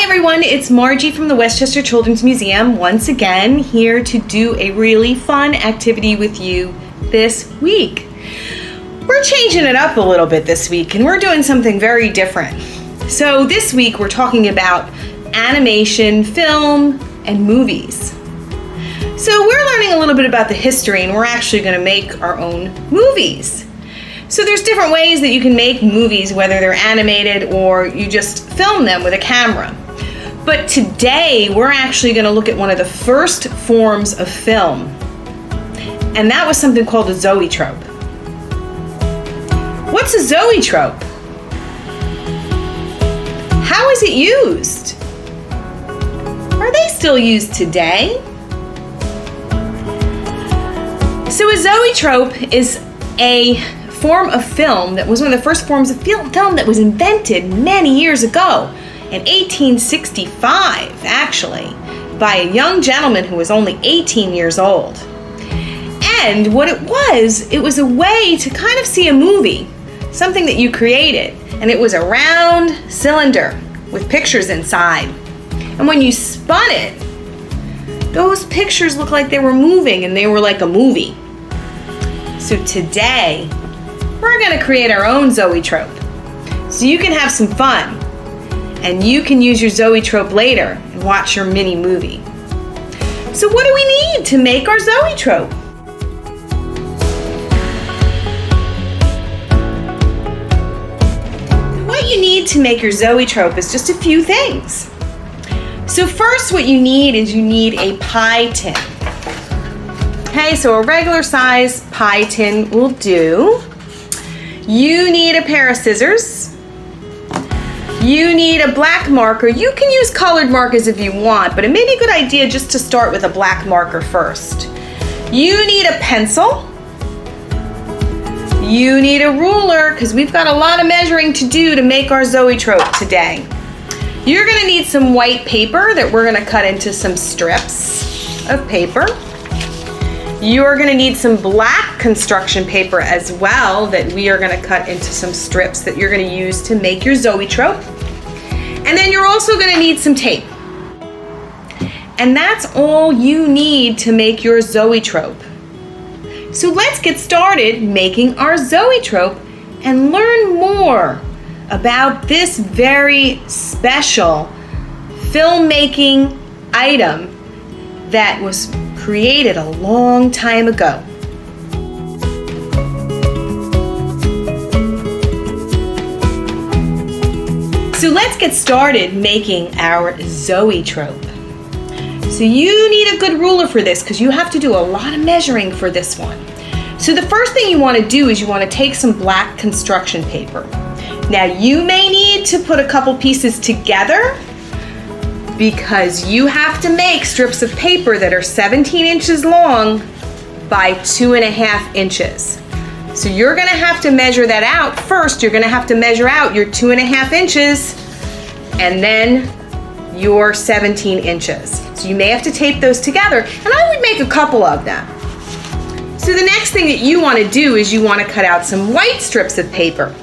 everyone, it's Margie from the Westchester Children's Museum once again here to do a really fun activity with you this week. We're changing it up a little bit this week and we're doing something very different. So this week we're talking about animation, film, and movies. So we're learning a little bit about the history and we're actually going to make our own movies. So there's different ways that you can make movies, whether they're animated or you just film them with a camera. But today we're actually going to look at one of the first forms of film, and that was something called a zoetrope. What's a zoetrope? How is it used? Are they still used today? So a zoetrope is a form of film that was one of the first forms of film that was invented many years ago, in 1865 actually, by a young gentleman who was only 18 years old. And what it was a way to kind of see a movie, something that you created, and it was a round cylinder with pictures inside. And when you spun it, those pictures looked like they were moving and they were like a movie. So today we're going to create our own zoetrope so you can have some fun and you can use your zoetrope later and watch your mini movie. So what do we need to make our zoetrope? What you need to make your zoetrope is just a few things. So first what you need is you need a pie tin. Okay, so a regular size pie tin will do. You need a pair of scissors. You need a black marker. You can use colored markers if you want, but it may be a good idea just to start with a black marker first. You need a pencil. You need a ruler, because we've got a lot of measuring to do to make our zoetrope today. You're going to need some white paper that we're going to cut into some strips of paper. You're going to need some black construction paper as well that we are going to cut into some strips that you're going to use to make your zoetrope. And then you're also going to need some tape. And that's all you need to make your zoetrope. So let's get started making our zoetrope and learn more about this very special filmmaking item that was created a long time ago. So let's get started making our zoetrope. So you need a good ruler for this because you have to do a lot of measuring for this one. So the first thing you want to do is you want to take some black construction paper. Now you may need to put a couple pieces together because you have to make strips of paper that are 17 inches long by 2.5 inches. So you're going to have to measure that out. First, you're going to have to measure out your 2.5 inches and then your 17 inches. So you may have to tape those together, and I would make a couple of them. So the next thing that you want to do is you want to cut out some white strips of paper.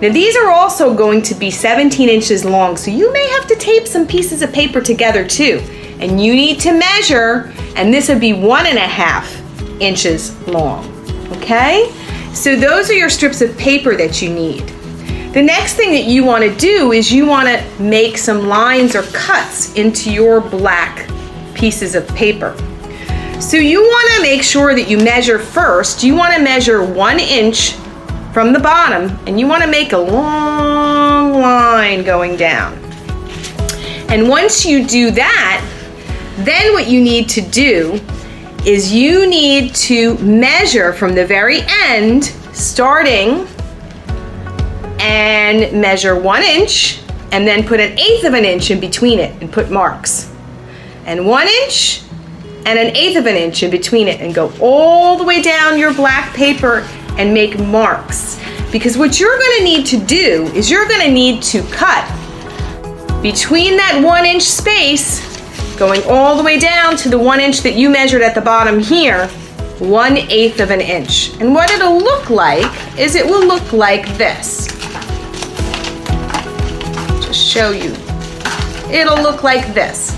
Now these are also going to be 17 inches long, so you may have to tape some pieces of paper together too. And you need to measure, and this would be 1.5 inches long, okay? So those are your strips of paper that you need. The next thing that you want to do is you want to make some lines or cuts into your black pieces of paper. So you want to make sure that you measure first. You want to measure 1 inch from the bottom, and you want to make a long line going down. And once you do that, then what you need to do is you need to measure from the very end, starting, and measure 1 inch, and then put 1/8 of an inch in between it and put marks. And 1 inch and 1/8 of an inch in between it, and go all the way down your black paper and make marks. Because what you're going to need to do is you're going to need to cut between that 1 inch space, going all the way down to the 1 inch that you measured at the bottom here, 1/8 of an inch. And what it'll look like is it will look like this. Just show you. it'll look like this.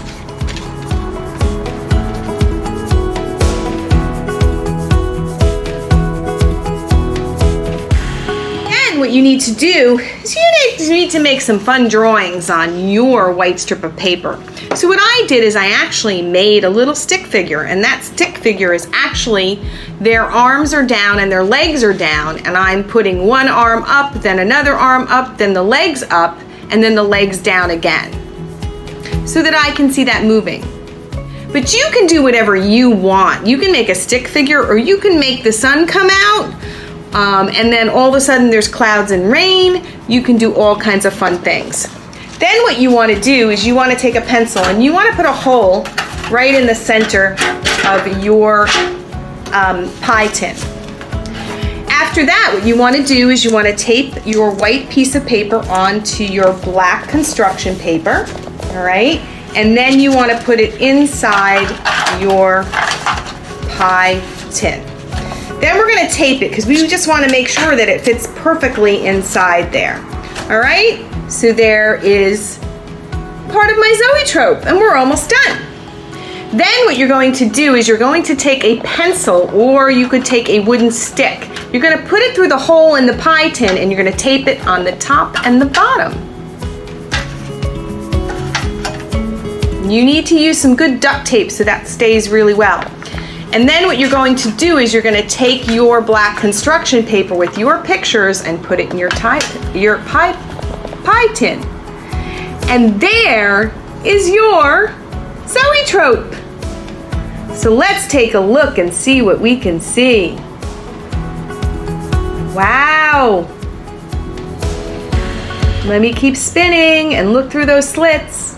What you need to do is you need to make some fun drawings on your white strip of paper. So what I did is I actually made a little stick figure, and that stick figure is actually their arms are down and their legs are down, and I'm putting one arm up, then another arm up, then the legs up, and then the legs down again, so that I can see that moving. But you can do whatever you want. You can make a stick figure, or you can make the sun come out, and then all of a sudden there's clouds and rain. You can do all kinds of fun things. Then what you want to do is you want to take a pencil and you want to put a hole right in the center of your pie tin. After that, what you want to do is you want to tape your white piece of paper onto your black construction paper, all right? And then you want to put it inside your pie tin. Then we're going to tape it because we just want to make sure that it fits perfectly inside there. All right, so there is part of my Zoetrope, and we're almost done. Then what you're going to do is you're going to take a pencil, or you could take a wooden stick. You're going to put it through the hole in the pie tin, and you're going to tape it on the top and the bottom. You need to use some good duct tape so that stays really well. And then what you're going to do is you're going to take your black construction paper with your pictures and put it in your pie tin. And there is your Zoetrope. So let's take a look and see what we can see. Wow. Let me keep spinning and look through those slits.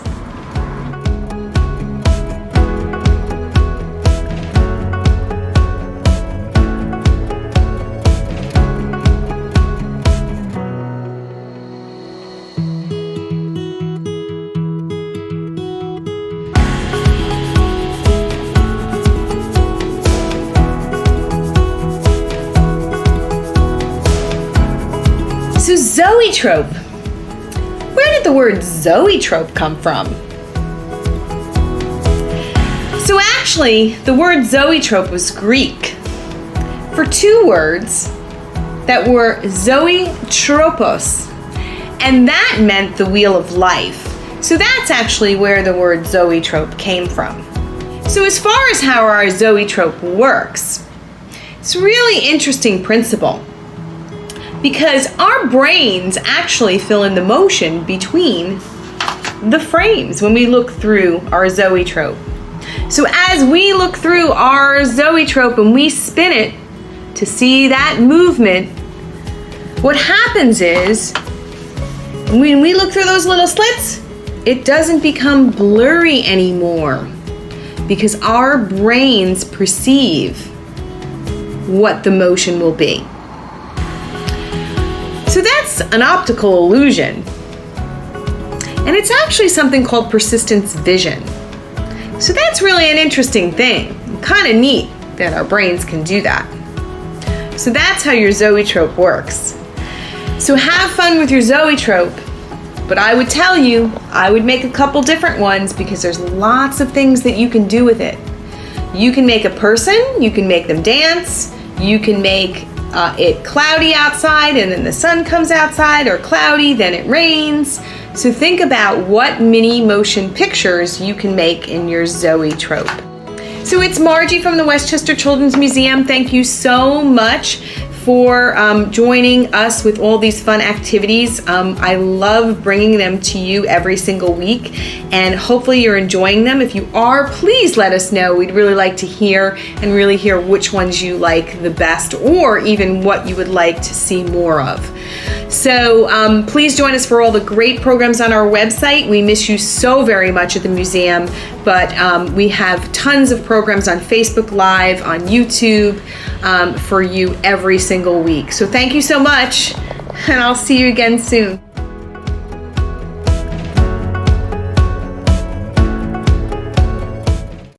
So Zoetrope. Where did the word Zoetrope come from? So actually, the word Zoetrope was Greek for two words that were Zoetropes, and that meant the wheel of life. So that's actually where the word Zoetrope came from. So as far as how our Zoetrope works, it's a really interesting principle, because our brains actually fill in the motion between the frames when we look through our Zoetrope. So as we look through our Zoetrope and we spin it to see that movement, what happens is when we look through those little slits, it doesn't become blurry anymore because our brains perceive what the motion will be. So that's an optical illusion. And it's actually something called persistence vision. So that's really an interesting thing. Kind of neat that our brains can do that. So that's how your Zoetrope works. So have fun with your Zoetrope, but I would tell you, I would make a couple different ones because there's lots of things that you can do with it. You can make a person, you can make them dance, you can make it cloudy outside and then the sun comes outside, or cloudy, then it rains. So think about what mini motion pictures you can make in your Zoetrope. So it's Margie from the Westchester Children's Museum. Thank you so much for joining us with all these fun activities. I love bringing them to you every single week, and hopefully you're enjoying them. If you are, please let us know. We'd really like to hear and really hear which ones you like the best, or even what you would like to see more of. So please join us for all the great programs on our website. We miss you so very much at the museum, but we have tons of programs on Facebook Live, on YouTube, for you every single week. So thank you so much, and I'll see you again soon.